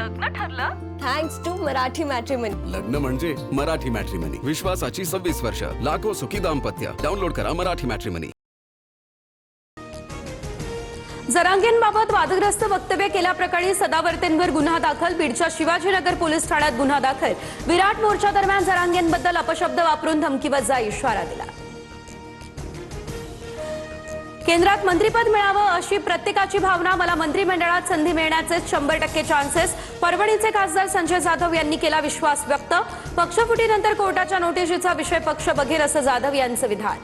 लग्न ठरलं? Thanks to Marathi matrimony. लग्न म्हणजे मराठी मॅट्रिमनी. विश्वासाची 26 वर्ष. लाखो सुखी दाम्पत्य. डाउनलोड करा मराठी मॅट्रिमनी. जरांगेंबाबत वादग्रस्त वक्तव्य केल्याप्रकरणी सदावर्तेंवर गुन्हा दाखल. बीडच्या शिवाजीनगर पोलीस ठाण्यात गुन्हा दाखल. विराट मोर्चा दरम्यान जरांगेंबद्दल अपशब्द वापरून धमकीवजा इशारा दिला. केंद्रात मंत्रिपद मिळावं अशी प्रत्येकाची भावना. मला मंत्रिमंडळात संधी मिळण्याचे 100% चान्सेस. परभणीचे खासदार संजय जाधव यांनी केला विश्वास व्यक्त. पक्षफुटीनंतर कोर्टाच्या नोटीशीचा विषय पक्ष बघेल असं जाधव यांचं विधान.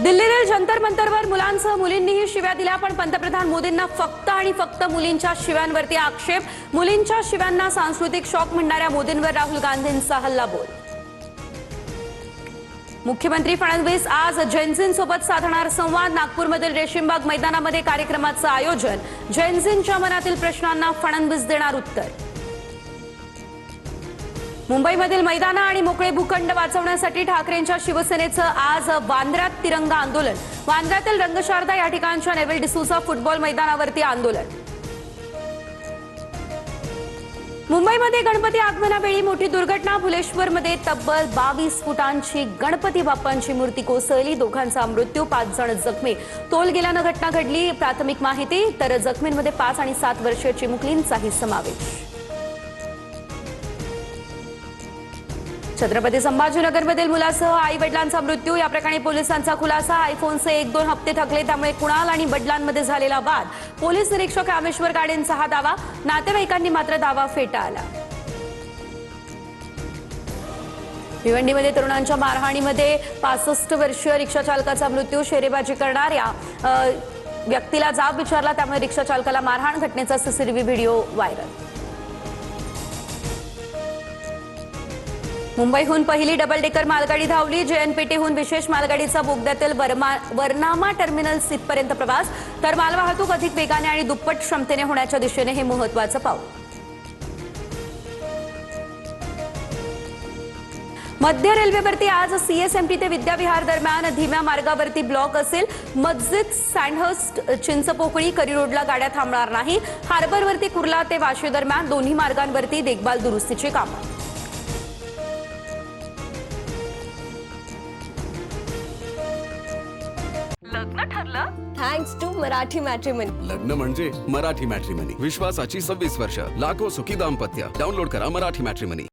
दिल्लीतील जंतर मंतरवर मुलांसह मुलींनीही शिव्या दिल्या. पण पंतप्रधान मोदींना फक्त आणि फक्त मुलींच्या शिव्यांवरती आक्षेप. मुलींच्या शिव्यांना सांस्कृतिक शॉक म्हणणाऱ्या मोदींवर राहुल गांधींचा हल्लाबोल. मुख्यमंत्री फडणवीस आज जैनझींसोबत साधणार संवाद. नागपूरमधील रेशीमबाग मैदानामध्ये कार्यक्रमाचं आयोजन. जैनझींच्या मनातील प्रश्नांना फडणवीस देणार उत्तर. मुंबईमधील मैदानं आणि मोकळे भूखंड वाचवण्यासाठी ठाकरेंच्या शिवसेनेचं आज वांद्र्यात तिरंगा आंदोलन. वांद्र्यातील रंगशारदा या ठिकाणच्या नेव्हल डिसूजा फुटबॉल मैदानावरती आंदोलन. मुंबईमध्ये गणपती आगमनावेळी मोठी दुर्घटना. भुलेश्वरमध्ये तब्बल 22 फुटांची गणपती बाप्पांची मूर्ती कोसळली. दोघांचा मृत्यू, 5 जण जखमी. तोल गेल्यानं घटना घडली. प्राथमिक माहिती. तर जखमींमध्ये 5 आणि 7 वर्षीय चिमुकलींचाही समावेश. छत्रपती संभाजीनगरमधील मुलासह आई वडिलांचा मृत्यू. या प्रकरणी पोलिसांचा खुलासा. आयफोनचे 1-2 हप्ते थकले, त्यामुळे कुणाल आणि वडिलांमध्ये झालेला वाद. पोलीस निरीक्षक रामेश्वर गाडेंचा हा दावा. नातेवाईकांनी मात्र दावा फेटाळला. भिवंडीमध्ये तरुणांच्या मारहाणीमध्ये 65 वर्षीय रिक्षा चालकाचा मृत्यू. शेरेबाजी करणाऱ्या व्यक्तीला जाब विचारला, त्यामुळे रिक्षा चालकाला मारहाण. घटनेचा सीसीटीव्ही व्हिडिओ व्हायरल. मुंबईहून पहिली डबल डेकर मालगाडी धावली. जेएनपीटीहून विशेष मालगाडीचा बोगद्यातील वरनामा टर्मिनल इथपर्यंत प्रवास. तर मालवाहतूक अधिक वेगाने आणि दुप्पट क्षमतेने होण्याच्या दिशेने हे महत्त्वाचं पाऊल. मध्य रेल्वेवरती आज सीएसएमटी ते विद्याविहार दरम्यान धीम्या मार्गावरती ब्लॉक असेल. मस्जिद, सँडहर्स्ट, चिंचपोकळी, करी रोडला गाड्या थांबणार नाही. हार्बरवरती कुर्ला ते वाशी दरम्यान दोन्ही मार्गांवरती देखभाल दुरुस्तीची कामं. लग्न ठरलं? Thanks to Marathi matrimony. लग्न म्हणजे मराठी मॅट्रिमनी. विश्वासाची 26 वर्ष. लाखो सुखी दाम्पत्य. डाउनलोड करा मराठी मॅट्रिमनी.